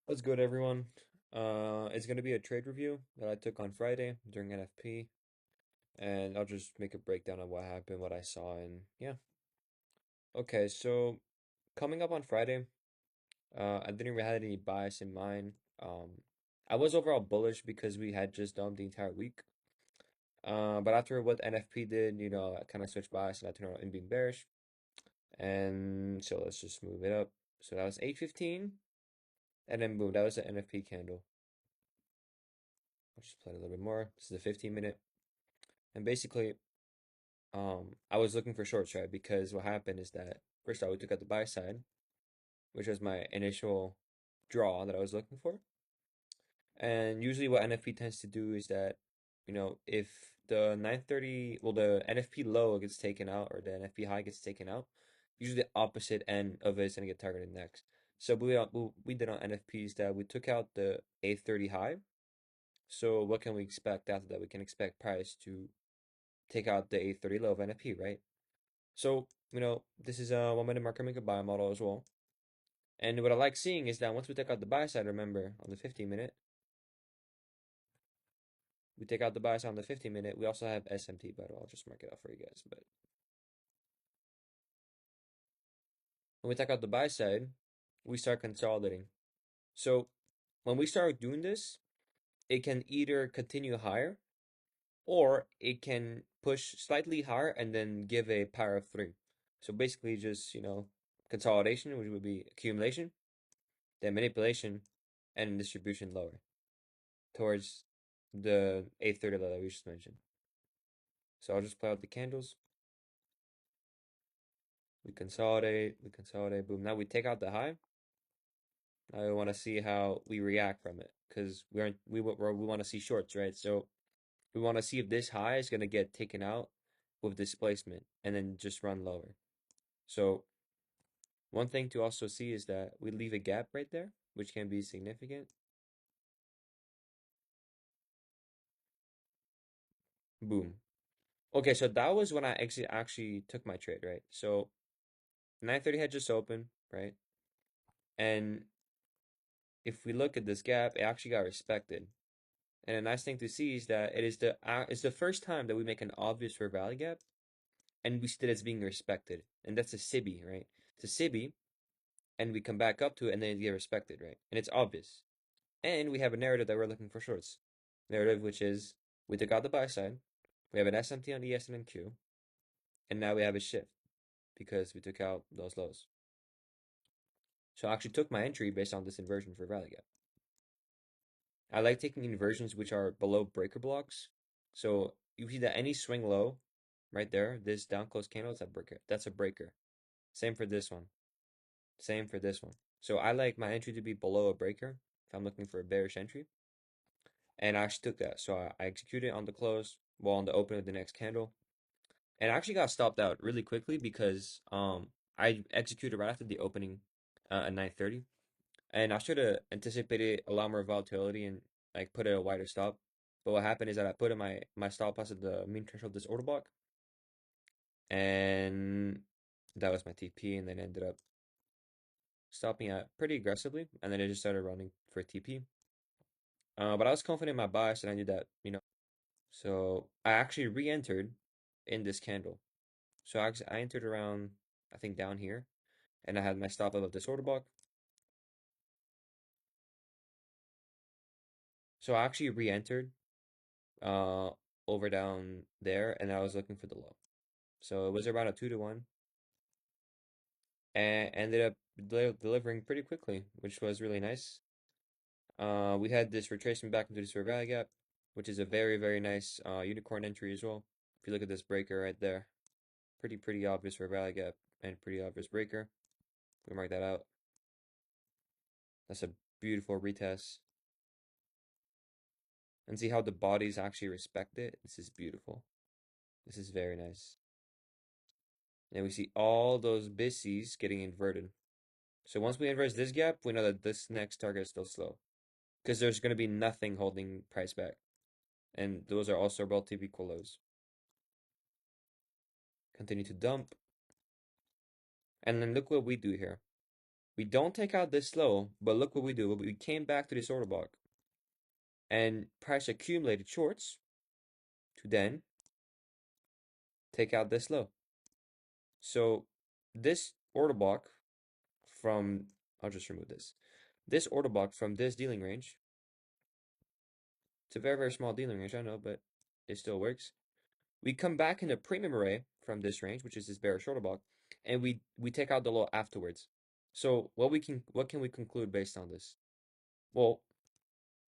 What's good, everyone? It's going to be a trade review that I took on Friday during NFP, and I'll just make a breakdown of what happened, what I saw, and yeah. Okay, so coming up on Friday, I didn't really have any bias in mind. I was overall bullish because we had just done the entire week. But after what NFP did, I kind of switched bias and I turned around and being bearish. And so let's just move it up. So that was 8:15, and then boom, that was the NFP candle. I'll just play it a little bit more. This is a 15-minute. And basically, I was looking for shorts, right? Because what happened is that first off, we took out the buy side, which was my initial draw that I was looking for. And usually, what NFP tends to do is that, if the 930, well, the NFP low gets taken out or the NFP high gets taken out, usually the opposite end of it is going to get targeted next. So we did on NFPs that we took out the 830 high. So what can we expect after that? We can expect price to take out the 830 low of NFP, right? So, this is a 1 minute market maker buy model as well. And what I like seeing is that once we take out the buy side, remember on the 15 minute, we take out the buy side on the 15 minute. We also have SMT, but I'll just mark it out for you guys. But when we take out the buy side, we start consolidating. So when we start doing this, it can either continue higher or it can push slightly higher and then give a power of three. So basically just, consolidation, which would be accumulation, then manipulation, and distribution lower towards the 830 that we just mentioned. So I'll just play out the candles. We consolidate, boom. Now we take out the high. Now we want to see how we react from it because we want to see shorts, right? So we want to see if this high is gonna get taken out with displacement and then just run lower. So one thing to also see is that we leave a gap right there, which can be significant. Boom. Okay, so that was when I actually took my trade, right? So 930 had just opened, right? And if we look at this gap, it actually got respected. And a nice thing to see is that it's the first time that we make an obvious fair value gap, and we see that it's being respected. And that's a SIBI, right? It's a SIBI, and we come back up to it, and then it get respected, right? And it's obvious. And we have a narrative that we're looking for shorts. Narrative which is we took out the buy side, we have an SMT on ES and Q, and now we have a shift because we took out those lows. So I actually took my entry based on this inversion for value gap. I like taking inversions which are below breaker blocks. So you see that any swing low right there, this down close candle, is a breaker. That's a breaker. Same for this one. Same for this one. So I like my entry to be below a breaker if I'm looking for a bearish entry. And I actually took that. So I executed on the close, well, on the open of the next candle. And I actually got stopped out really quickly because I executed right after the opening at 9:30. And I should have anticipated a lot more volatility and like put a wider stop. But what happened is that I put in my stop loss at the mean threshold of this order block, and that was my TP, and then ended up stopping at pretty aggressively, and then it just started running for TP. But I was confident in my bias, and I knew that, So I actually re-entered in this candle. So I entered around, I think down here, and I had my stop above this order block. So I actually re-entered uh over down there, and I was looking for the low. So it was around a 2-to-1, and ended up delivering pretty quickly, which was really nice. We had this retracement back into this fair value gap, which is a very, very nice unicorn entry as well. If you look at this breaker right there, pretty obvious fair value gap and pretty obvious breaker. We mark that out. That's a beautiful retest. And see how the bodies actually respect it? This is beautiful. This is very nice. And we see all those BISIs getting inverted. So once we inverse this gap, we know that this next target is still slow. Because there's going to be nothing holding price back. And those are also relative equal lows. Continue to dump. And then look what we do here. We don't take out this low, but look what we do. We came back to this order block and price accumulated shorts to then take out this low. So this order block from, I'll just remove this. This order block from this dealing range, it's a very, very small dealing range, I know, but it still works. We come back in a premium array from this range, which is this bearish order block, and we take out the low afterwards. So what can we conclude based on this? Well,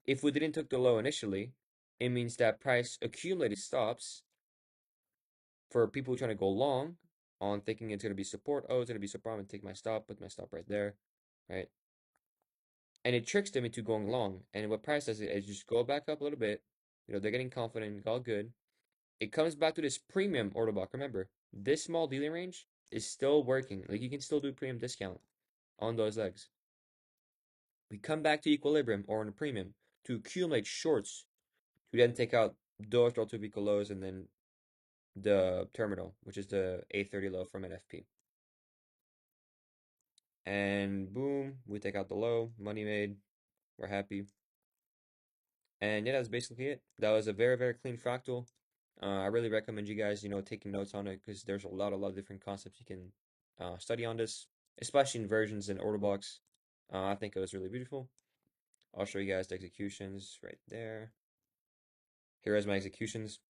if we didn't took the low initially, it means that price accumulated stops for people trying to go long on thinking it's going to be support. Oh, it's going to be support. I'm going to take my stop, put my stop right there, right? And it tricks them into going long. And what price does is just go back up a little bit. They're getting confident, all good. It comes back to this premium order block. Remember, this small dealing range is still working. Like you can still do premium discount on those legs. We come back to equilibrium or on a premium to accumulate shorts to then take out those relative equal lows and then the terminal, which is the A30 low from NFP. And boom, we take out the low, money made, we're happy. And yeah, that's basically it. That was a very, very clean fractal. I really recommend you guys, taking notes on it because there's a lot of different concepts you can study on this, especially inversions and order blocks. I think it was really beautiful. I'll show you guys the executions right there. Here is my executions.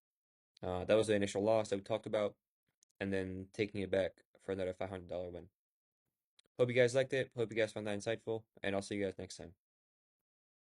That was the initial loss that we talked about, and then taking it back for another $500 win. Hope you guys liked it. Hope you guys found that insightful, and I'll see you guys next time.